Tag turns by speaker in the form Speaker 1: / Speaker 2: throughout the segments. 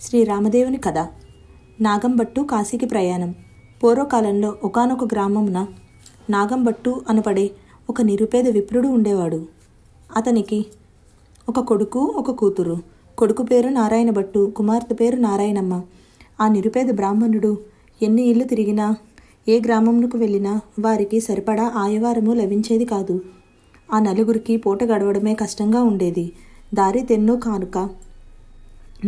Speaker 1: శ్రీ రామదేవుని కథ. నాగంభట్టు కాశీకి ప్రయాణం. పూర్వకాలంలో ఒకానొక గ్రామమున నాగంభట్టు అనబడే ఒక నిరుపేద విప్రుడు ఉండేవాడు. అతనికి ఒక కొడుకు, ఒక కూతురు. కొడుకు పేరు నారాయణ భట్టు, కుమార్తె పేరు నారాయణమ్మ. ఆ నిరుపేద బ్రాహ్మణుడు ఎన్ని ఇళ్ళు తిరిగినా, ఏ గ్రామమునకు వెళ్ళినా వారికి సరిపడా ఆయువారము లభించేది కాదు. ఆ నలుగురికి పూట గడవడమే కష్టంగా ఉండేది. దారి తెన్నో కానుక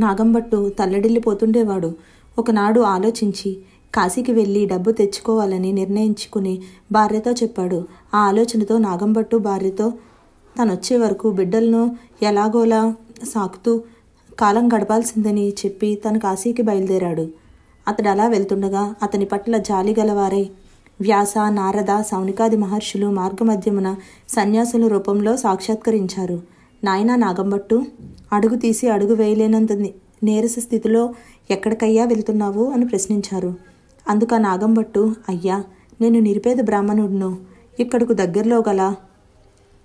Speaker 1: నాగంభట్టు తల్లడిల్లిపోతుండేవాడు. ఒకనాడు ఆలోచించి కాశీకి వెళ్ళి డబ్బు తెచ్చుకోవాలని నిర్ణయించుకుని భార్యతో చెప్పాడు. ఆ ఆలోచనతో నాగంభట్టు భార్యతో తనొచ్చే వరకు బిడ్డలను ఎలాగోలా సాకుతూ కాలం గడపాల్సిందని చెప్పి తను కాశీకి బయలుదేరాడు. అతడు అలా వెళ్తుండగా అతని పట్ల జాలి గలవారై వ్యాస, నారద, సౌనికాది మహర్షులు మార్గమధ్యమున సన్యాసుల రూపంలో సాక్షాత్కరించారు. నాయనా నాగంభట్టు, అడుగు తీసి అడుగు వేయలేనంత నీరస స్థితిలో ఎక్కడికయ్యా వెళ్తున్నావు అని ప్రశ్నించారు. అందుకు ఆ నాగంభట్టు, అయ్యా, నేను నిరుపేద బ్రాహ్మణుడును. ఇక్కడకు దగ్గరలో గల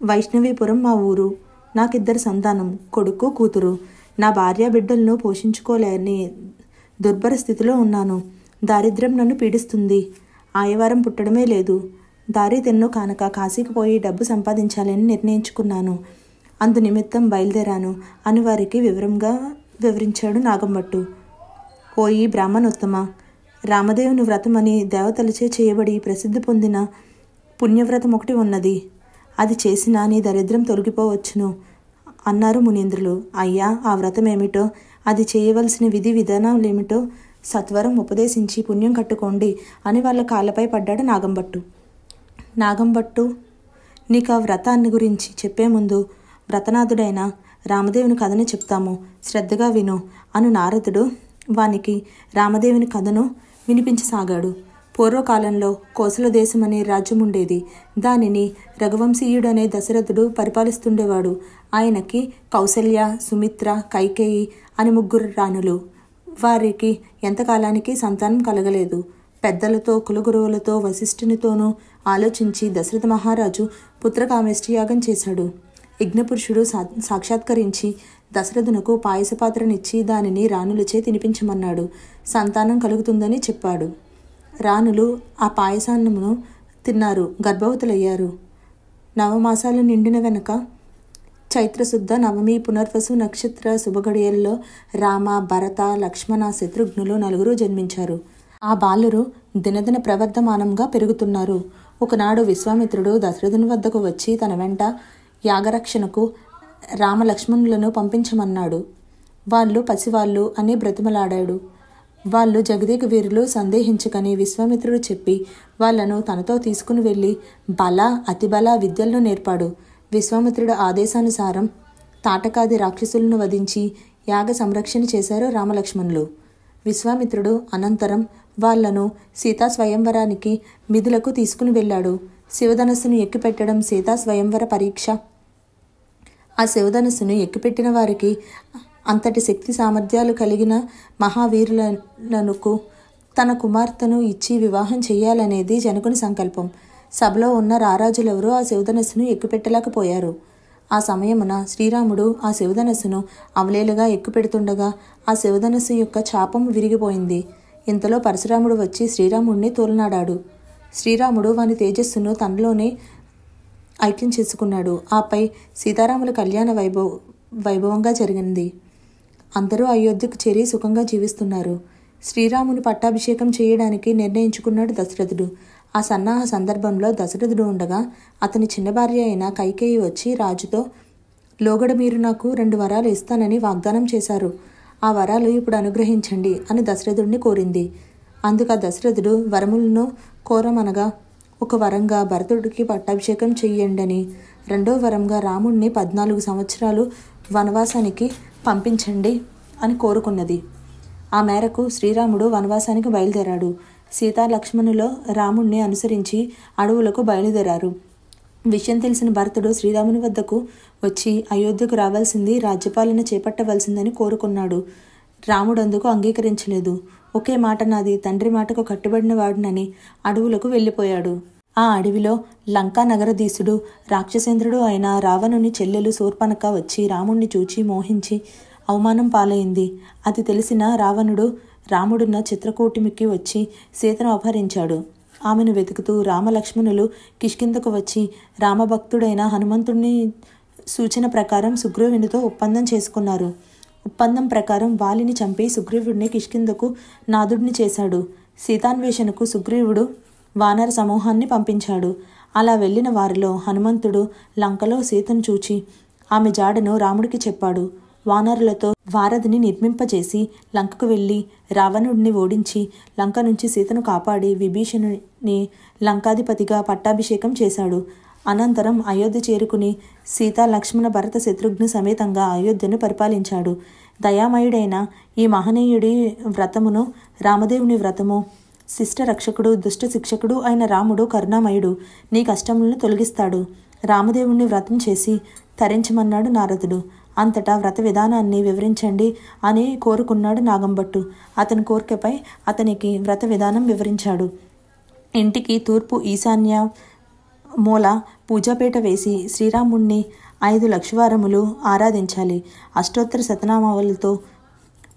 Speaker 1: వైష్ణవీపురం మా ఊరు. నాకిద్దరు సంతానం, కొడుకు, కూతురు. నా భార్య బిడ్డలను పోషించుకోలేని దుర్భర స్థితిలో ఉన్నాను. దారిద్ర్యం నన్ను పీడిస్తుంది. ఆయవారం పుట్టడమే లేదు. దారి తెన్నో కానక కాశీకి పోయి డబ్బు సంపాదించాలని నిర్ణయించుకున్నాను. అందు నిమిత్తం బయలుదేరాను అని వారికి వివరించాడు నాగంభట్టు. ఓయి బ్రాహ్మణోత్తమ, రామదేవుని వ్రతం అని దేవతలచే చేయబడి ప్రసిద్ధి పొందిన పుణ్యవ్రతం ఒకటి ఉన్నది. అది చేసినా నీ దరిద్రం తొలగిపోవచ్చును అన్నారు మునీంద్రులు. అయ్యా, ఆ వ్రతం ఏమిటో, అది చేయవలసిన విధి విధానాలేమిటో సత్వరం ఉపదేశించి పుణ్యం కట్టుకోండి అని వాళ్ళ కాళ్ళపై పడ్డాడు నాగంభట్టు, నీకు ఆ వ్రతాన్ని గురించి చెప్పే ముందు వ్రతనాథుడైన రామదేవుని కథని చెప్తాము, శ్రద్ధగా విను అను నారదుడు వానికి రామదేవుని కథను వినిపించసాగాడు. పూర్వకాలంలో కోసల దేశం అనే రాజ్యం ఉండేది. దానిని రఘువంశీయుడనే దశరథుడు పరిపాలిస్తుండేవాడు. ఆయనకి కౌసల్య, సుమిత్ర, కైకేయి అని 3 రాణులు. వారికి ఎంతకాలానికి సంతానం కలగలేదు. పెద్దలతో, కులగురువులతో, వశిష్ఠునితోనూ ఆలోచించి దశరథ మహారాజు పుత్రకామేష్టి యాగం చేశాడు. యజ్ఞపురుషుడు సాక్షాత్కరించి దశరథునకు పాయసపాత్రనిచ్చి దానిని రాణులచే తినిపించమన్నాడు. సంతానం కలుగుతుందని చెప్పాడు. రాణులు ఆ పాయసాన్నమును తిన్నారు, గర్భవతులయ్యారు. 9 మాసాలు నిండిన వెనక చైత్రశుద్ధ నవమి పునర్వసు నక్షత్ర శుభగడియల్లో రామ, భరత, లక్ష్మణ, శత్రుఘ్నులు 4 జన్మించారు. ఆ బాలురు దినదిన ప్రవర్ధమానంగా పెరుగుతున్నారు. ఒకనాడు విశ్వామిత్రుడు దశరథుని వద్దకు వచ్చి తన వెంట యాగరక్షణకు రామలక్ష్మణులను పంపించమన్నాడు. వాళ్ళు పసివాళ్ళు అని బ్రతిమలాడాడు. వాళ్ళు జగదేక వీరులు సందేహించకని విశ్వామిత్రుడు చెప్పి వాళ్లను తనతో తీసుకుని వెళ్ళి బల, అతిబల విద్యలను నేర్పాడు. విశ్వామిత్రుడు ఆదేశానుసారం తాటకాది రాక్షసులను వధించి యాగ సంరక్షణ చేశారు రామలక్ష్మణులు. విశ్వామిత్రుడు అనంతరం వాళ్లను సీతా స్వయంవరానికి మిథులకు తీసుకుని వెళ్ళాడు. శివధనస్సును ఎక్కిపెట్టడం సీతా స్వయంవర పరీక్ష. ఆ శివధనస్సును ఎక్కిపెట్టిన వారికి అంతటి శక్తి సామర్థ్యాలు కలిగిన మహావీరులకు తన కుమార్తెను ఇచ్చి వివాహం చేయాలనేది జనకుని సంకల్పం. సభలో ఉన్న రారాజులెవరూ ఆ శివధనస్సును ఎక్కిపెట్టలేకపోయారు. ఆ సమయమున శ్రీరాముడు ఆ శివధనస్సును అవలేలుగా ఎక్కుపెడుతుండగా ఆ శివధనస్సు యొక్క చాపం విరిగిపోయింది. ఇంతలో పరశురాముడు వచ్చి శ్రీరాముడిని తోలనాడాడు. శ్రీరాముడు వాని తేజస్సును తనలోనే ఐక్యం చేసుకున్నాడు. ఆపై సీతారాముల కళ్యాణ వైభవంగా జరిగింది. అందరూ అయోధ్యకు చేరి సుఖంగా జీవిస్తున్నారు. శ్రీరాముని పట్టాభిషేకం చేయడానికి నిర్ణయించుకున్నాడు దశరథుడు. ఆ సన్నాహ సందర్భంలో దశరథుడు ఉండగా అతని చిన్న భార్య అయిన కైకేయి వచ్చి రాజుతో, లోగడ మీరు నాకు 2 వరాలు ఇస్తానని వాగ్దానం చేశారు. ఆ వరాలు ఇప్పుడు అనుగ్రహించండి అని దశరథుడిని కోరింది. అందుకు దశరథుడు వరములను కోరమనగా, ఒక వరంగా భరతుడికి పట్టాభిషేకం చెయ్యండని, 2వ వరంగా రాముణ్ణి 14 సంవత్సరాలు వనవాసానికి పంపించండి అని కోరుకున్నది. ఆ మేరకు శ్రీరాముడు వనవాసానికి బయలుదేరాడు. సీతా లక్ష్మణులో రాముణ్ణి అనుసరించి అడవులకు బయలుదేరారు. విషయం తెలిసిన భరతుడు శ్రీరాముని వద్దకు వచ్చి అయోధ్యకు రావాల్సింది, రాజ్యపాలన చేపట్టవలసిందని కోరుకున్నాడు. రాముడు అందుకు అంగీకరించలేదు. ఒకే మాట నాది, తండ్రి మాటకు కట్టుబడిన వాడినని అడవులకు వెళ్ళిపోయాడు. ఆ అడవిలో లంకా నగరధీశుడు, రాక్షసేంద్రుడు అయిన రావణుని చెల్లెలు శూర్పణఖ వచ్చి రాముణ్ణి చూచి మోహించి అవమానం పాలైంది. అది తెలిసిన రావణుడు రాముడున్న చిత్రకూటమికి వచ్చి సీతను అపహరించాడు. ఆమెను వెతుకుతూ రామలక్ష్మణులు కిష్కింధకు వచ్చి రామభక్తుడైన హనుమంతుడిని సూచన ప్రకారం సుగ్రీవునితో ఒప్పందం చేసుకున్నారు. ఒప్పందం ప్రకారం వాలిని చంపి సుగ్రీవుడిని కిష్కింధకు నాదుడిని చేశాడు. సీతాన్వేషణకు సుగ్రీవుడు వానర సమూహాన్ని పంపించాడు. అలా వెళ్ళిన వారిలో హనుమంతుడు లంకలో సీతను చూచి ఆమె జాడను రాముడికి చెప్పాడు. వానరులతో వారధిని నిర్మింపజేసి లంకకు వెళ్ళి రావణుడిని ఓడించి లంక నుంచి సీతను కాపాడి విభీషణుని లంకాధిపతిగా పట్టాభిషేకం చేశాడు. అనంతరం అయోధ్య చేరుకుని సీత లక్ష్మణ భరత శత్రుఘ్న సమేతంగా అయోధ్యను పరిపాలించాడు. దయామయుడైన ఈ మహనీయుడి వ్రతమును రామదేవుని వ్రతము. శిష్ట రక్షకుడు దుష్ట శిక్షకుడు అయిన రాముడు కరుణామయుడు, నీ కష్టములను తొలగిస్తాడు. రామదేవుణ్ణి వ్రతం చేసి తరించమన్నాడు నారదుడు. అంతటా వ్రత విధానాన్ని వివరించండి అని కోరుకున్నాడు నాగంభట్టు. అతని కోరికపై అతనికి వ్రత విధానం వివరించాడు. ఇంటికి తూర్పు ఈశాన్య మూల పూజాపీట వేసి శ్రీరాముణ్ణి 5 లక్షవారములు ఆరాధించాలి. అష్టోత్తర శతనామాలతో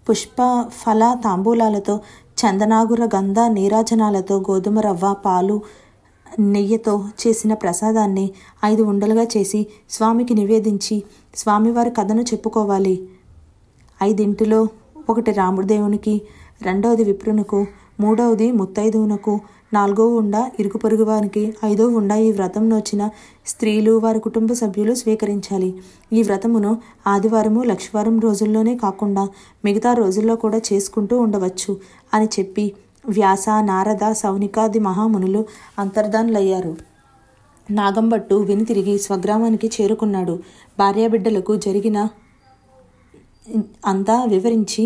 Speaker 1: పుష్ప ఫల తాంబూలాలతో చందనాగుర గంధ నీరాజనాలతో గోధుమ రవ్వ పాలు నెయ్యితో చేసిన ప్రసాదాన్ని 5 ఉండలుగా చేసి స్వామికి నివేదించి స్వామివారి కథను చెప్పుకోవాలి. 5 ఒకటి రాముదేవునికి, 2వది విప్రునకు, 3వది ముత్తైదువునకు, 4వ ఉండ ఇరుగు పొరుగు వారికి, 5వ ఉండ ఈ వ్రతం నోచిన స్త్రీలు వారి కుటుంబ సభ్యులు స్వీకరించాలి. ఈ వ్రతమును ఆదివారము లక్షవారం రోజుల్లోనే కాకుండా మిగతా రోజుల్లో కూడా చేసుకుంటూ ఉండవచ్చు అని చెప్పి వ్యాస నారద సౌనికాది మహామునులు అంతర్ధానులయ్యారు. నాగంభట్టు విని తిరిగి స్వగ్రామానికి చేరుకున్నాడు. భార్యాబిడ్డలకు జరిగిన అంతా వివరించి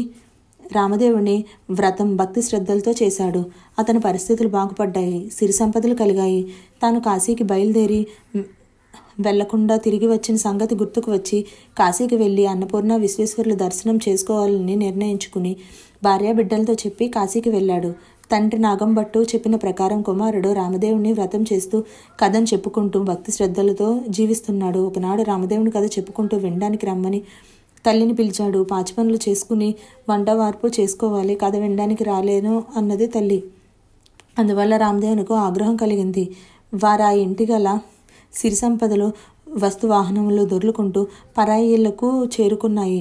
Speaker 1: రామదేవుని వ్రతం భక్తి శ్రద్ధలతో చేశాడు. అతని పరిస్థితులు బాగుపడ్డాయి, సిరి సంపదలు కలిగాయి. తాను కాశీకి బయలుదేరి వెళ్లకుండా తిరిగి వచ్చిన సంగతి గుర్తుకు వచ్చి కాశీకి వెళ్ళి అన్నపూర్ణ విశ్వేశ్వరుల దర్శనం చేసుకోవాలని నిర్ణయించుకుని భార్యాబిడ్డలతో చెప్పి కాశీకి వెళ్ళాడు. తండ్రి నాగంభట్టు చెప్పిన ప్రకారం కుమారుడు రామదేవుని వ్రతం చేస్తూ కథను చెప్పుకుంటూ భక్తి శ్రద్ధలతో జీవిస్తున్నాడు. ఒకనాడు రామదేవుని కథ చెప్పుకుంటూ వినడానికి రమ్మని తల్లిని పిలిచాడు. పాచి పనులు చేసుకుని వంట వార్పు చేసుకోవాలి, కథ వినడానికి రాలేను అన్నది తల్లి. అందువల్ల రామదేవునికి ఆగ్రహం కలిగింది. వారు ఆ ఇంటి గల సిరి సంపదలు వస్తువాహనములు దొర్లుకుంటూ పరాయి ఇళ్లకు చేరుకున్నాయి.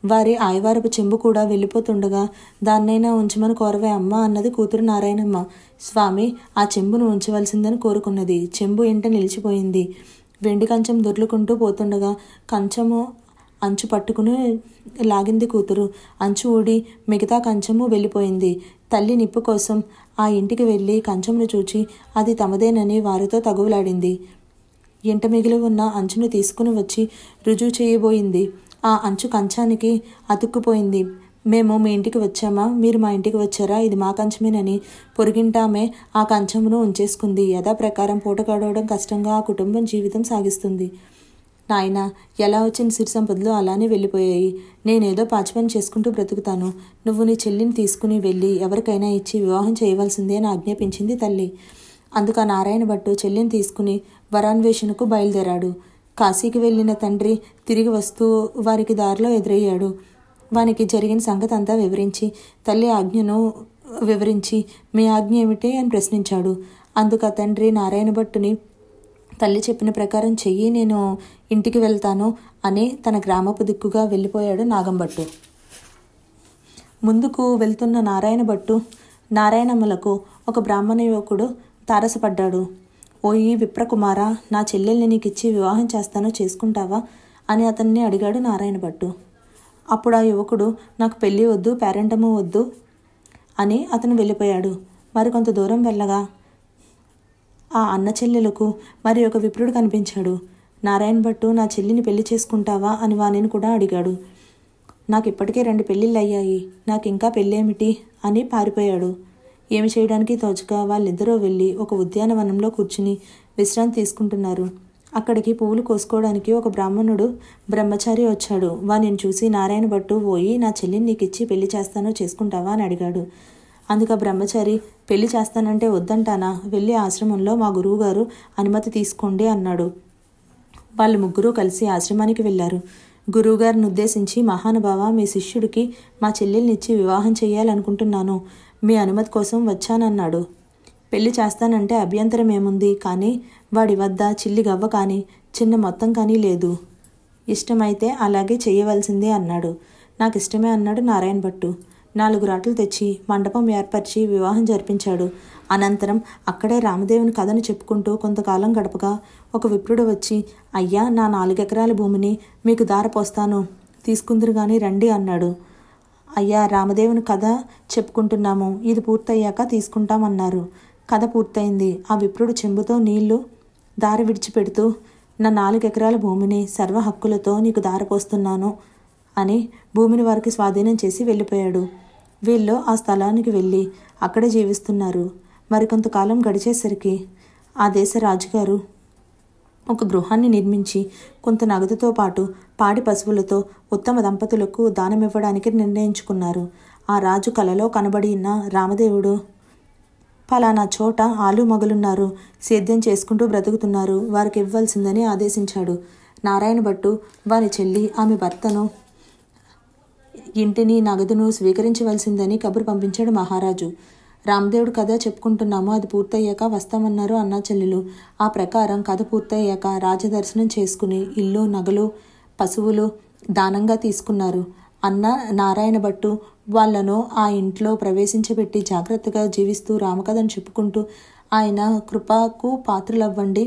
Speaker 1: వారి ఆయవారపు చెంబు కూడా వెళ్ళిపోతుండగా దాన్నైనా ఉంచమని కోరవే అమ్మ అన్నది కూతురు నారాయణమ్మ. స్వామి ఆ చెంబును ఉంచవలసిందని కోరుకున్నది. చెంబు ఇంట నిలిచిపోయింది. వెండి కంచం దొర్లుకుంటూ పోతుండగా కంచము అంచు పట్టుకుని లాగింది కూతురు. అంచు ఊడి మిగతా కంచము వెళ్ళిపోయింది. తల్లి నిప్పు కోసం ఆ ఇంటికి వెళ్ళి కంచమును చూచి అది తమదేనని వారితో తగువలాడింది. ఇంట మిగిలి ఉన్న అంచును తీసుకుని వచ్చి రుజువు చేయబోయింది. ఆ అంచు కంచానికి అతుక్కుపోయింది. మేము మీ ఇంటికి వచ్చామా, మీరు మా ఇంటికి వచ్చారా, ఇది మా కంచమేనని పొరుగింటామే ఆ కంచమును ఉంచేసుకుంది. యథాప్రకారం పూట గడవడం కష్టంగా ఆ కుటుంబం జీవితం సాగిస్తుంది. నాయన, ఎలా వచ్చిన సిరి సంపదలు అలానే వెళ్ళిపోయాయి. నేనేదో పాచిపని చేసుకుంటూ బ్రతుకుతాను. నువ్వు నీ చెల్లిని తీసుకుని వెళ్ళి ఎవరికైనా ఇచ్చి వివాహం చేయవలసిందే అని ఆజ్ఞాపించింది తల్లి. అందుకు నారాయణ భట్టు చెల్లిని తీసుకుని వరాన్వేషణకు బయలుదేరాడు. కాశీకి వెళ్ళిన తండ్రి తిరిగి వస్తూ వారికి దారిలో ఎదురయ్యాడు. వానికి జరిగిన సంగతి అంతా వివరించి తల్లి ఆజ్ఞను వివరించి మీ ఆజ్ఞ ఏమిటి అని ప్రశ్నించాడు. అందుకు ఆ తండ్రి నారాయణ భట్టుని తల్లి చెప్పిన ప్రకారం చెయ్యి, నేను ఇంటికి వెళ్తాను అని తన గ్రామపు దిక్కుగా వెళ్ళిపోయాడు నాగంభట్టు. ముందుకు వెళ్తున్న నారాయణ భట్టు నారాయణమ్మలకు ఒక బ్రాహ్మణ యువకుడు తారసపడ్డాడు. ఓయి విప్రకుమార, నా చెల్లెల్ని నీకిచ్చి వివాహం చేస్తానో చేసుకుంటావా అని అతన్ని అడిగాడు నారాయణ భట్టు. అప్పుడు ఆ యువకుడు నాకు పెళ్ళి వద్దు, పేరెంటము వద్దు అని అతను వెళ్ళిపోయాడు. మరికొంత దూరం వెళ్ళగా ఆ అన్న చెల్లెలకు మరి ఒక విప్రుడు కనిపించాడు. నారాయణ భట్టు నా చెల్లిని పెళ్లి చేసుకుంటావా అని వానిని కూడా అడిగాడు. నాకు ఇప్పటికే 2 పెళ్ళిళ్ళు అయ్యాయి, నాకు ఇంకా పెళ్ళేమిటి అని పారిపోయాడు. ఏమి చేయడానికి తోచక వాళ్ళిద్దరూ వెళ్ళి ఒక ఉద్యానవనంలో కూర్చుని విశ్రాంతి తీసుకుంటున్నారు. అక్కడికి పువ్వులు కోసుకోవడానికి ఒక బ్రాహ్మణుడు బ్రహ్మచారి వచ్చాడు. వానిని చూసి నారాయణ భట్టు పోయి నా చెల్లిని నీకిచ్చి పెళ్లి చేస్తానో చేసుకుంటావా అని అడిగాడు. అందుకు బ్రహ్మచారి పెళ్లి చేస్తానంటే వద్దంటానా, వెళ్ళి ఆశ్రమంలో మా గురువుగారు అనుమతి తీసుకోండి అన్నాడు. వాళ్ళు ముగ్గురు కలిసి ఆశ్రమానికి వెళ్ళారు. గురువుగారిని ఉద్దేశించి, మహానుభావ, మీ శిష్యుడికి మా చెల్లెల్నిచ్చి వివాహం చేయాలనుకుంటున్నాను. మీ అనుమతి కోసం వచ్చానన్నాడు. పెళ్లి చేస్తానంటే అభ్యంతరం ఏముంది, కానీ వాడి వద్ద చిల్లి గవ్వ కానీ చిన్న మొత్తం కానీ లేదు. ఇష్టమైతే అలాగే చేయవలసిందే అన్నాడు. నాకు ఇష్టమే అన్నాడు నారాయణ భట్టు. 4 రాట్లు తెచ్చి మండపం ఏర్పరిచి వివాహం జరిపించాడు. అనంతరం అక్కడే రామదేవుని కథను చెప్పుకుంటూ కొంతకాలం గడపగా ఒక విప్రుడు వచ్చి, అయ్యా, నా 4 ఎకరాల భూమిని మీకు దారపోస్తాను, తీసుకుందరు గాని రండి అన్నాడు. అయ్యా, రామదేవుని కథ చెప్పుకుంటున్నాము, ఇది పూర్తయ్యాక తీసుకుంటామన్నారు. కథ పూర్తయింది. ఆ విప్రుడు చెంబుతో నీళ్లు దారి విడిచిపెడుతూ, నా 4 ఎకరాల భూమిని సర్వ హక్కులతో నీకు దారపోస్తున్నాను అని భూమిని వారికి స్వాధీనం చేసి వెళ్ళిపోయాడు. వీళ్ళు ఆ స్థలానికి వెళ్ళి అక్కడే జీవిస్తున్నారు. మరికొంతకాలం గడిచేసరికి ఆ దేశ రాజుగారు ఒక గృహాన్ని నిర్మించి కొంత నగదుతో పాటు పాడి పశువులతో ఉత్తమ దంపతులకు దానమివ్వడానికి నిర్ణయించుకున్నారు. ఆ రాజు కలలో కనబడిన రామదేవుడు, పలానా చోట ఆలు మగలున్నారు, సేద్యం చేసుకుంటూ బ్రతుకుతున్నారు, వారికి ఇవ్వాల్సిందని ఆదేశించాడు. నారాయణ భట్టు వారి చెల్లి, ఆమె భర్తను, ఇంటిని నగదును స్వీకరించవలసిందని కబురు పంపించాడు మహారాజు. రామదేవుడు కథ చెప్పుకుంటున్నాము, అది పూర్తయ్యాక వస్తామన్నారు అన్నా చెల్లెలు. ఆ ప్రకారం కథ పూర్తయ్యాక రాజదర్శనం చేసుకుని ఇల్లు, నగలు, పశువులు దానంగా తీసుకున్నారు. అన్న నారాయణ భట్టు వాళ్లను ఆ ఇంట్లో ప్రవేశించబెట్టి జాగ్రత్తగా జీవిస్తూ రామకథను చెప్పుకుంటూ, ఆయన కృపకు పాత్రులవ్వండి,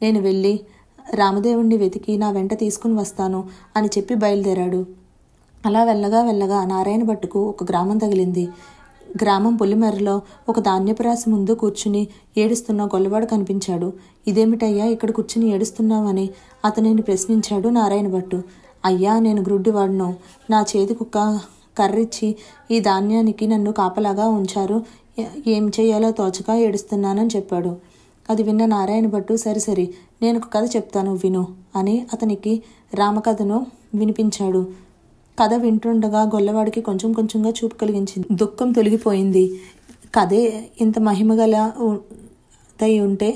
Speaker 1: నేను వెళ్ళి రామదేవుణ్ణి వెతికి నా వెంట తీసుకుని వస్తాను అని చెప్పి బయలుదేరాడు. అలా వెళ్ళగా వెళ్ళగా నారాయణ భట్టుకు ఒక గ్రామం తగిలింది. గ్రామం పొలిమెరలో ఒక ధాన్యపు రాశి ముందు కూర్చుని ఏడుస్తున్న గొల్లవాడు కనిపించాడు. ఇదేమిటయ్యా, ఇక్కడ కూర్చుని ఏడుస్తున్నావని అతనిని ప్రశ్నించాడు నారాయణ భట్టు. అయ్యా, నేను గ్రుడ్డివాడును, నా చేతికొక కర్రిచ్చి ఈ ధాన్యానికి నన్ను కాపలాగా ఉంచారు, ఏం చేయాలో తోచక ఏడుస్తున్నానని చెప్పాడు. అది విన్న నారాయణ భట్టు, సరి నేను ఒక కథ చెప్తాను విను అని అతనికి రామకథను వినిపించాడు. కథ వింటుండగా గొల్లవాడికి కొంచెం కొంచెంగా చూపు కలిగించింది. దుఃఖం తొలగిపోయింది. కథే ఇంత మహిమగలదై ఉంటే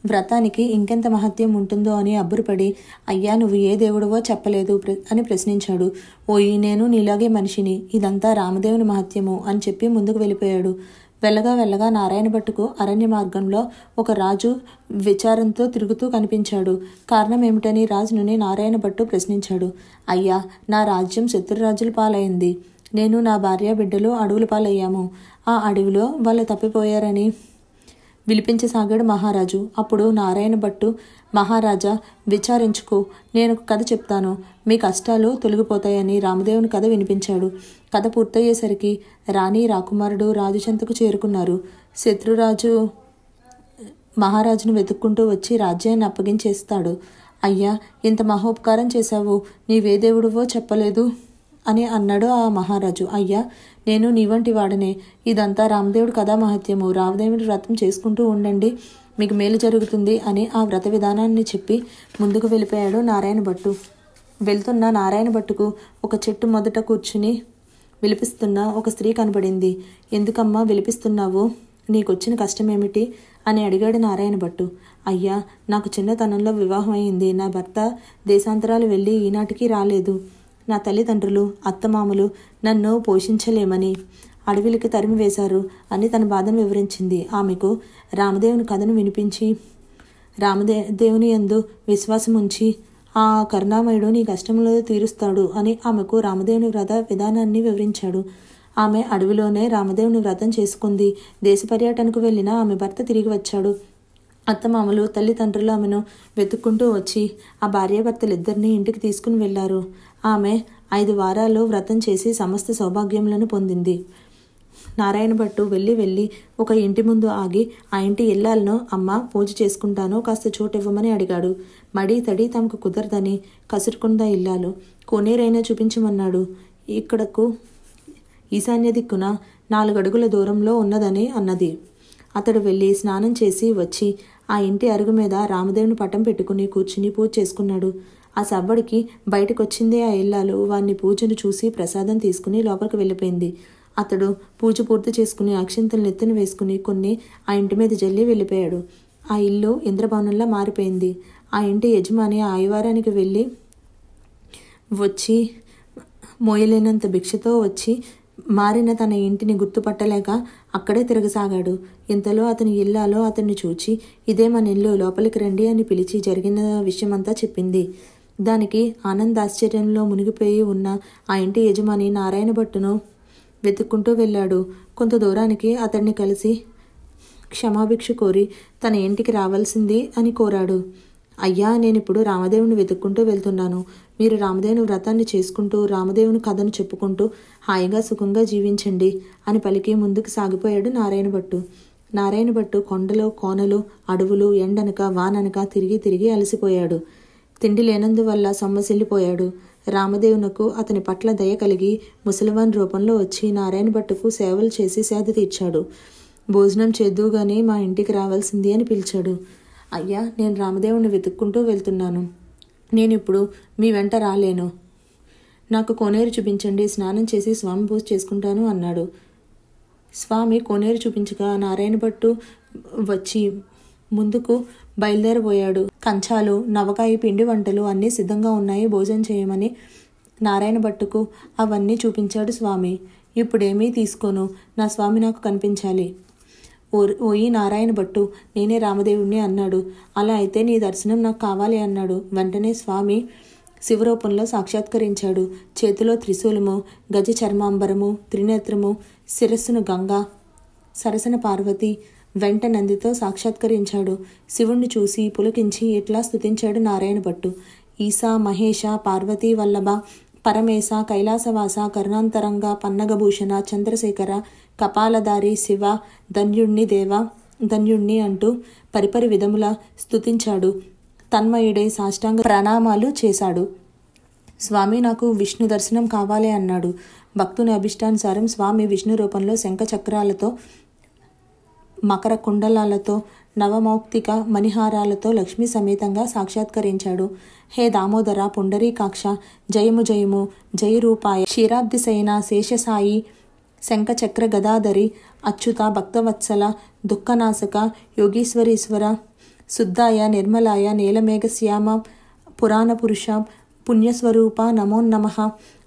Speaker 1: వ్రతానికి ఇంకెంత మహత్యం ఉంటుందో అని అబ్బురపడి, అయ్యా, నువ్వు ఏ దేవుడివో చెప్పలేదు అని ప్రశ్నించాడు. ఓయి, నేను నీలాగే మనిషిని, ఇదంతా రామదేవుని మహత్యము అని చెప్పి ముందుకు వెళ్ళిపోయాడు. వెళ్ళగా వెళ్ళగా నారాయణ భట్టుకు అరణ్య మార్గంలో ఒక రాజు విచారంతో తిరుగుతూ కనిపించాడు. కారణం ఏమిటని రాజుని నారాయణ భట్టు ప్రశ్నించాడు. అయ్యా, నా రాజ్యం శత్రురాజుల పాలైంది. నేను, నా భార్య, బిడ్డలు అడవుల పాలయ్యాము. ఆ అడవిలో వాళ్ళు తప్పిపోయారని విలిపించసాగాడు మహారాజు. అప్పుడు నారాయణ భట్టు, మహారాజా, విచారించుకో, నేను ఒక కథ చెప్తాను, మీ కష్టాలు తొలగిపోతాయని రామదేవుని కథ వినిపించాడు. కథ పూర్తయ్యేసరికి రాణి, రాకుమారుడు రాజు చెంతకు చేరుకున్నారు. శత్రురాజు మహారాజును వెతుక్కుంటూ వచ్చి రాజ్యాన్ని అప్పగించేస్తాడు. అయ్యా, ఇంత మహోపకారం చేశావు, నీవే దేవుడివో చెప్పలేదు అని అన్నాడు ఆ మహారాజు. అయ్యా, నేను నీ వంటి వాడనే, ఇదంతా రామదేవుడు కథా మహత్యము, రామదేవుడి వ్రతం చేసుకుంటూ ఉండండి, మీకు మేలు జరుగుతుంది అని ఆ వ్రత విధానాన్ని చెప్పి ముందుకు వెళ్ళిపోయాడు నారాయణ భట్టు. వెళ్తున్న నారాయణ భట్టుకు ఒక చెట్టు మొదట కూర్చుని విలిపిస్తున్న ఒక స్త్రీ కనబడింది. ఎందుకమ్మా విలిపిస్తున్నావు, నీకొచ్చిన కష్టమేమిటి అని అడిగాడు నారాయణ భట్టు. అయ్యా, నాకు చిన్నతనంలో వివాహం అయింది. నా భర్త దేశాంతరాలు వెళ్ళి ఈనాటికి రాలేదు. నా తల్లిదండ్రులు, అత్తమామలు నన్ను పోషించలేమని అడవిలకి తరిమి వేశారు అని తన బాధను వివరించింది. ఆమెకు రామదేవుని కథను వినిపించి, దేవుని యందు విశ్వాసం ఉంచి ఆ కరుణామయుడు నీ కష్టములు తీరుస్తాడు అని ఆమెకు రామదేవుని వ్రత విధానాన్ని వివరించాడు. ఆమె అడవిలోనే రామదేవుని వ్రతం చేసుకుంది. దేశ పర్యటనకు వెళ్ళిన ఆమె భర్త తిరిగి వచ్చాడు. అత్తమామలు, తల్లిదండ్రులు ఆమెను వెతుక్కుంటూ వచ్చి ఆ భార్యాభర్తలిద్దరినీ ఇంటికి తీసుకుని వెళ్లారు. ఆమె 5 వారాలు వ్రతం చేసి సమస్త సౌభాగ్యములను పొందింది. నారాయణ భట్టు వెళ్ళి ఒక ఇంటి ముందు ఆగి ఆ ఇంటి ఇల్లాలను, అమ్మ, పూజ చేసుకుంటాను, కాస్త చోటు ఇవ్వమని అడిగాడు. మడి తడి తమకు కుదరదని కసురుకుందా ఇల్లాలు. కోనేరైనా చూపించమన్నాడు. ఇక్కడకు ఈశాన్య దిక్కున 4 అడుగుల దూరంలో ఉన్నదని అన్నది. అతడు వెళ్ళి స్నానం చేసి వచ్చి ఆ ఇంటి అరుగు మీద రామదేవుని పటం పెట్టుకుని కూర్చుని పూజ చేసుకున్నాడు. ఆ సవ్వడికి బయటకొచ్చిందే ఆ ఇల్లాలు వారిని పూజను చూసి ప్రసాదం తీసుకుని లోపలికి వెళ్ళిపోయింది. అతడు పూజ పూర్తి చేసుకుని అక్షింతలు నెత్తిన వేసుకుని కొన్ని ఆ ఇంటి మీద జల్లి వెళ్ళిపోయాడు. ఆ ఇల్లు ఇంద్రభవనంలా మారిపోయింది. ఆ ఇంటి యజమాని ఆదివారానికి వెళ్ళి వచ్చి మోయలేనంత భిక్షతో వచ్చి మారిన తన ఇంటిని గుర్తుపట్టలేక అక్కడే తిరగసాగాడు. ఇంతలో అతని ఇల్లాలో అతన్ని చూచి, ఇదే మన ఇల్లు, లోపలికి రండి అని పిలిచి జరిగిన విషయమంతా చెప్పింది. దానికి ఆనందాశ్చర్యంలో మునిగిపోయి ఉన్న ఆ ఇంటి యజమాని నారాయణ భట్టును వెతుక్కుంటూ వెళ్ళాడు. కొంత దూరానికి అతన్ని కలిసి క్షమాభిక్ష కోరి తన ఇంటికి రావాల్సింది అని కోరాడు. అయ్యా, నేనిప్పుడు రామదేవుని వెతుక్కుంటూ వెళ్తున్నాను. మీరు రామదేవుని వ్రతాన్ని చేసుకుంటూ రామదేవుని కథను చెప్పుకుంటూ హాయిగా సుఖంగా జీవించండి అని పలికి ముందుకు సాగిపోయాడు నారాయణ భట్టు. నారాయణ భట్టు కొండలు, కోనలు, అడవులు, ఎండనక వాననక తిరిగి తిరిగి అలసిపోయాడు. తిండి లేనందువల్ల సొమ్మసిల్లిపోయాడు. రామదేవునకు అతని పట్ల దయ కలిగి ముసలివాన్ రూపంలో వచ్చి నారాయణ భట్టుకు సేవలు చేసి సేద తీర్చాడు. భోజనం చేద్దుగాని మా ఇంటికి రావాల్సింది అని పిలిచాడు. అయ్యా, నేను రామదేవుని వెతుక్కుంటూ వెళ్తున్నాను. నేనిప్పుడు మీ వెంట రాలేను. నాకు కోనేరు చూపించండి, స్నానం చేసి స్వామి పూజ చేసుకుంటాను అన్నాడు. స్వామి కోనేరు చూపించగా నారాయణ భట్టు వచ్చి ముందుకు బయలుదేరబోయాడు. కంచాలు, నవకాయ పిండి వంటలు అన్నీ సిద్ధంగా ఉన్నాయి, భోజనం చేయమని నారాయణ భట్టుకు అవన్నీ చూపించాడు స్వామి. ఇప్పుడేమీ తీసుకోను, నా స్వామి నాకు కనిపించాలి. ఓయి నారాయణ భట్టు, నేనే రామదేవుణ్ణి అన్నాడు. అలా అయితే నీ దర్శనం నాకు కావాలి అన్నాడు. వెంటనే స్వామి శివరూపంలో సాక్షాత్కరించాడు. చేతిలో త్రిశూలము, గజ చర్మాంబరము, త్రినేత్రము, శిరస్సును గంగా, సరసన పార్వతి, వెంట నందితో సాక్షాత్కరించాడు. శివుణ్ణి చూసి పులకించి ఇట్లా స్తుతించాడు నారాయణ భట్టు. ఈశా, మహేష, పార్వతీ వల్లభ, పరమేశ, కైలాసవాస, కరుణాంతరంగ, పన్నగభూషణ, చంద్రశేఖర, కపాలధారి, శివ, ధన్యుణ్ణి, దేవ ధన్యుణ్ణి అంటూ పరిపరి విధముల స్తుతించాడు. తన్మయుడై సాష్టాంగ ప్రణామాలు చేశాడు. స్వామి, నాకు విష్ణు దర్శనం కావాలి అన్నాడు. భక్తుని అభిష్టానుసారం స్వామి విష్ణు రూపంలో శంఖ చక్రాలతో, మకర కుండలాలతో, నవమౌక్తిక మణిహారాలతో లక్ష్మీ సమేతంగా సాక్షాత్కరించాడు. హే దామోదర, పుండరీకాక్ష, జయము జయము, జయరూపాయ, క్షీరాబ్దిశయన, శేషసాయి, శంఖచక్ర గదాధరి, అచ్యుత, భక్తవత్సల, దుఃఖనాశక, యోగీశ్వరీశ్వర, శుద్ధాయ, నిర్మలాయ, నీలమేఘశ్యామ, పురాణ పురుష, పుణ్యస్వరూప, నమో నమః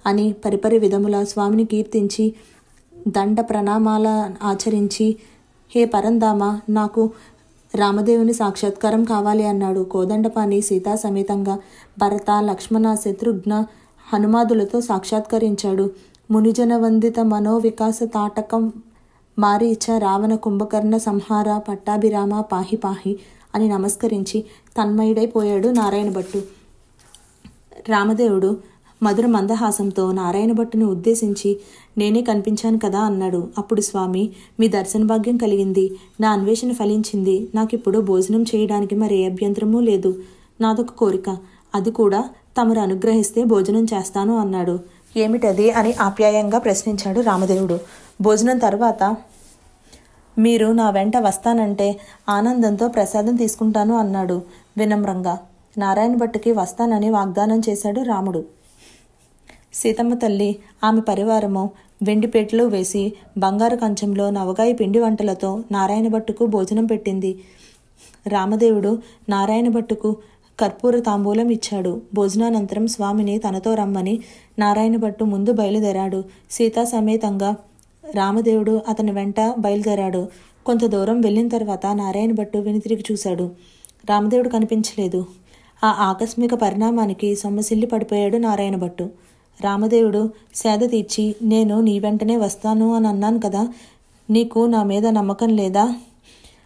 Speaker 1: అని పరిపరి విధముల స్వామిని కీర్తించి దండ ప్రణామాల ఆచరించి, హే పరంధామ, నాకు రామదేవుని సాక్షాత్కారం కావాలి అన్నాడు. కోదండపాణి సీతా సమేతంగా భరత, లక్ష్మణ, శత్రుఘ్న, హనుమాదులతో సాక్షాత్కరించాడు. మునిజన వందిత మనోవికాస తాటకం మారీచ, రావణ, కుంభకర్ణ సంహార, పట్టాభిరామ, పాహి పాహి అని నమస్కరించి తన్మయుడైపోయాడు నారాయణ భట్టు. రామదేవుడు మధుర మందహాసంతో నారాయణ భట్టుని ఉద్దేశించి, నేనే కనిపించాను కదా అన్నాడు. అప్పుడు స్వామి, మీ దర్శన భాగ్యం కలిగింది, నా అన్వేషణ ఫలించింది, నాకిప్పుడు భోజనం చేయడానికి మరి ఏ అభ్యంతరమూ లేదు. నాదొక కోరిక, అది కూడా తమరు అనుగ్రహిస్తే భోజనం చేస్తాను అన్నాడు. ఏమిటది అని ఆప్యాయంగా ప్రశ్నించాడు రామదేవుడు. భోజనం తర్వాత మీరు నా వెంట వస్తానంటే ఆనందంతో ప్రసాదం తీసుకుంటాను అన్నాడు వినమ్రంగా. నారాయణ భట్టుకి వస్తానని వాగ్దానం చేశాడు రాముడు. సీతమ్మ తల్లి, ఆమె పరివారము వెండిపేటలో వేసి బంగారు కంచంలో నవగాయి పిండి వంటలతో నారాయణ భట్టుకు భోజనం పెట్టింది. రామదేవుడు నారాయణ భట్టుకు కర్పూర తాంబూలం ఇచ్చాడు. భోజనానంతరం స్వామిని తనతో రమ్మని నారాయణ భట్టు ముందు బయలుదేరాడు. సీతా సమేతంగా రామదేవుడు అతని వెంట బయలుదేరాడు. కొంత దూరం వెళ్ళిన తర్వాత నారాయణ భట్టు వెనుతిరిగి చూశాడు. రామదేవుడు కనిపించలేదు. ఆ ఆకస్మిక పరిణామానికి సొమ్మసిల్లి పడిపోయాడు నారాయణ భట్టు. రామదేవుడు సేద తీర్చి, నేను నీ వెంటనే వస్తాను అని అన్నాను కదా, నీకు నా మీద నమ్మకం లేదా,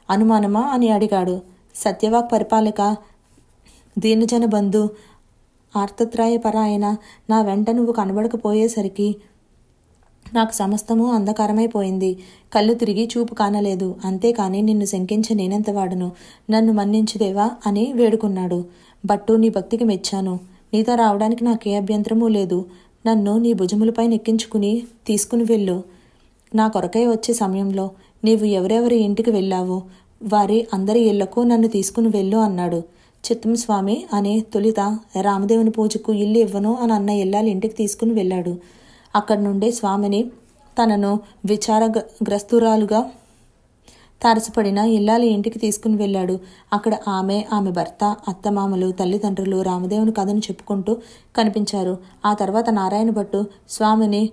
Speaker 1: అనుమానమా అని అడిగాడు. సత్యవాక్ పరిపాలక, దీనజన బంధు, ఆర్తత్రాయపరాయణ, నా వెంట నువ్వు కనబడకపోయేసరికి నాకు సమస్తము అంధకారమైపోయింది. కళ్ళు తిరిగి చూపు కానలేదు. అంతేకాని నిన్ను శంకించ నేనెంతవాడును, నన్ను మన్నించుదేవా అని వేడుకున్నాడు. భట్టు, నీ భక్తికి మెచ్చాను. నీతో రావడానికి నాకే అభ్యంతరమూ లేదు. నన్ను నీ భుజములపై నెక్కించుకుని తీసుకుని వెళ్ళు. నా కొరకై వచ్చే సమయంలో నీవు ఎవరెవరి ఇంటికి వెళ్ళావో వారి అందరి ఇళ్లకు నన్ను తీసుకుని వెళ్ళు అన్నాడు. చిత్తం స్వామి అని తొలిత రామదేవుని పూజకు ఇల్లు ఇవ్వను అని అన్న ఇల్లాలి ఇంటికి తీసుకుని వెళ్ళాడు. అక్కడి నుండే స్వామిని తనను విచారగ్రస్తురాలుగా తారసపడిన ఇల్లాలి ఇంటికి తీసుకుని వెళ్ళాడు. అక్కడ ఆమె భర్త, అత్తమామలు, తల్లిదండ్రులు రామదేవుని కథను చెప్పుకుంటూ కనిపించారు. ఆ తర్వాత నారాయణ భట్టు స్వామిని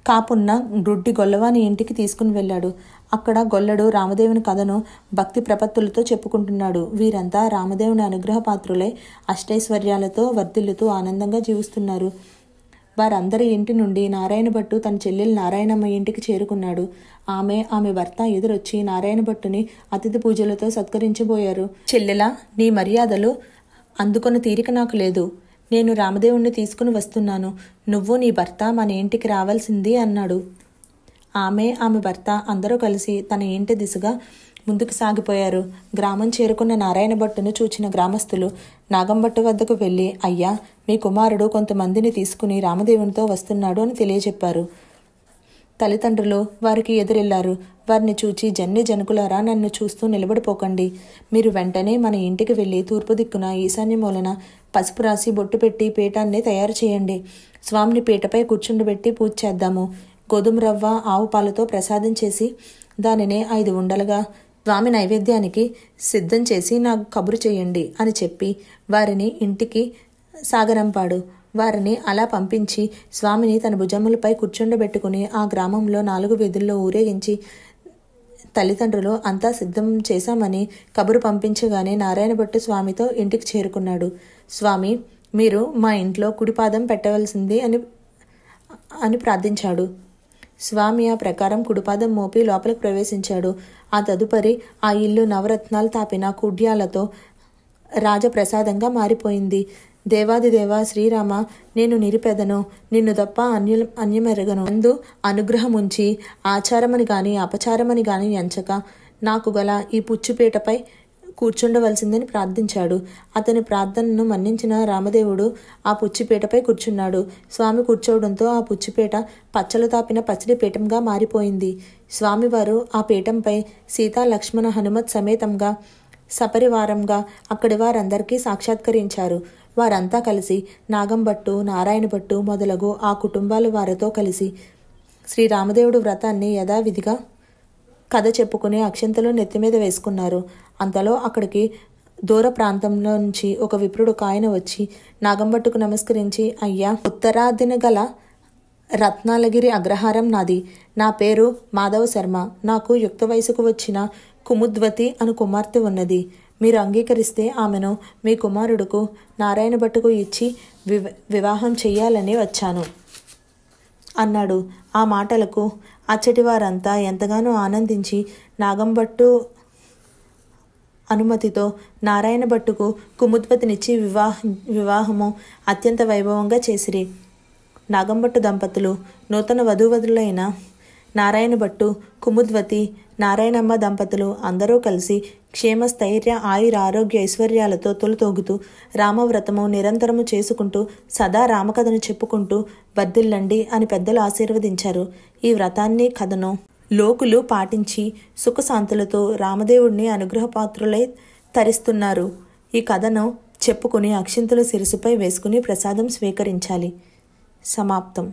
Speaker 1: కాపున్న గుడ్డి గొల్లవాని ఇంటికి తీసుకుని వెళ్ళాడు. అక్కడ గొల్లడు రామదేవుని కథను భక్తి ప్రపత్తులతో చెప్పుకుంటున్నాడు. వీరంతా రామదేవుని అనుగ్రహ పాత్రులై అష్టైశ్వర్యాలతో వర్ధిల్లుతూ ఆనందంగా జీవిస్తున్నారు. వారందరి ఇంటి నుండి నారాయణ భట్టు తన చెల్లెలు నారాయణమ్మ ఇంటికి చేరుకున్నాడు. ఆమె భర్త ఎదురొచ్చి నారాయణ భట్టుని అతిథి పూజలతో సత్కరించబోయారు. చెల్లెలా, నీ మర్యాదలు అందుకున్న తీరిక నాకు లేదు. నేను రామదేవుణ్ణి తీసుకుని వస్తున్నాను. నువ్వు నీ భర్త మన ఇంటికి రావాల్సింది అన్నాడు. ఆమె భర్త అందరూ కలిసి తన ఇంటి దిశగా ముందుకు సాగిపోయారు. గ్రామం చేరుకున్న నారాయణ భట్టును చూచిన గ్రామస్తులు నాగంభట్టు వద్దకు వెళ్ళి, అయ్యా, మీ కుమారుడు కొంతమందిని తీసుకుని రామదేవునితో వస్తున్నాడు అని తెలియజెప్పారు. తల్లిదండ్రులు వారికి ఎదురెళ్లారు. వారిని చూచి, జనుకులారా, నన్ను చూస్తూ నిలబడిపోకండి. మీరు వెంటనే మన ఇంటికి వెళ్ళి తూర్పు దిక్కున ఈశాన్య మూలన పసుపు రాసి బొట్టు పెట్టి పీఠాన్ని తయారు చేయండి. స్వామిని పీటపై కూర్చుండబెట్టి పూజ చేద్దాము. గోధుమ రవ్వ, ఆవు పాలతో ప్రసాదం చేసి దానినే 5 ఉండలుగా స్వామి నైవేద్యానికి సిద్ధం చేసి నాకు కబురు చేయండి అని చెప్పి వారిని ఇంటికి సాగరంపాడు. వారిని అలా పంపించి స్వామిని తన భుజములపై కూర్చుండబెట్టుకుని ఆ గ్రామంలో 4 వీధుల్లో ఊరేగించి తల్లిదండ్రులు అంతా సిద్ధం చేశామని కబురు పంపించగానే నారాయణ భట్టు స్వామితో ఇంటికి చేరుకున్నాడు. స్వామి, మీరు మా ఇంట్లో కుడిపాదం పెట్టవలసింది అని ప్రార్థించాడు. స్వామి ఆ ప్రకారం కుడిపాదం మోపి లోపలికి ప్రవేశించాడు. ఆ తదుపరి ఆ ఇల్లు నవరత్నాలు తాపిన కుడ్యాలతో రాజప్రసాదంగా మారిపోయింది. దేవాదిదేవ శ్రీరామ, నేను నిరుపేదను, నిన్ను తప్ప అన్యమెరగను. అందు అనుగ్రహముంచి ఆచారమని గాని అపచారమని గాని ఎంచక నాకు గల ఈ పుచ్చుపీటపై కూర్చుండవలసిందని ప్రార్థించాడు. అతని ప్రార్థనను మన్నించిన రామదేవుడు ఆ పుచ్చిపీటపై కూర్చున్నాడు. స్వామి కూర్చోవడంతో ఆ పుచ్చిపీట పచ్చలు తాపిన పచ్చడి పీఠంగా మారిపోయింది. స్వామివారు ఆ పీఠంపై సీతా, లక్ష్మణ, హనుమత్ సమేతంగా సపరివారంగా అక్కడి వారందరికీ సాక్షాత్కరించారు. వారంతా కలిసి నాగంభట్టు, నారాయణ భట్టు మొదలగు ఆ కుటుంబాల వారితో కలిసి శ్రీరామదేవుడు వ్రతాన్ని యథావిధిగా కథ చెప్పుకుని అక్షంతలు నెత్తిమీద వేసుకున్నారు. అంతలో అక్కడికి దూర ప్రాంతంలో నుంచి ఒక విప్రుడు కాయన వచ్చి నాగంభట్టుకు నమస్కరించి, అయ్యా, ఉత్తరాదిన గల రత్నాలగిరి అగ్రహారం నాది. నా పేరు మాధవ శర్మ. నాకు యుక్త వయసుకు వచ్చిన కుముద్వతి అను కుమార్తె ఉన్నది. మీరు అంగీకరిస్తే ఆమెను మీ కుమారుడుకు నారాయణ భట్టుకు ఇచ్చి వివాహం చెయ్యాలని వచ్చాను అన్నాడు. ఆ మాటలకు అచ్చటి వారంతా ఎంతగానో ఆనందించి నాగంభట్టు అనుమతితో నారాయణ భట్టుకు కుముద్వతినిచ్చి వివాహము అత్యంత వైభవంగా చేసిరి. నాగంభట్టు దంపతులు నూతన వధూవరులైన నారాయణ భట్టు, కుముద్వతి, నారాయణమ్మ దంపతులు అందరూ కలిసి క్షేమ, స్థైర్య, ఆయుర, ఆరోగ్య, ఐశ్వర్యాలతో తొలుతోగుతూ రామవ్రతము నిరంతరము చేసుకుంటూ సదా రామకథను చెప్పుకుంటూ వర్ధిల్లండి అని పెద్దలు ఆశీర్వదించారు. ఈ వ్రతాన్ని, కథను లోకులు పాటించి సుఖశాంతులతో రామదేవుడిని అనుగ్రహపాత్రులై తరిస్తున్నారు. ఈ కథను చెప్పుకుని అక్షింతలు శిరసుపై వేసుకుని ప్రసాదం స్వీకరించాలి. సమాప్తం.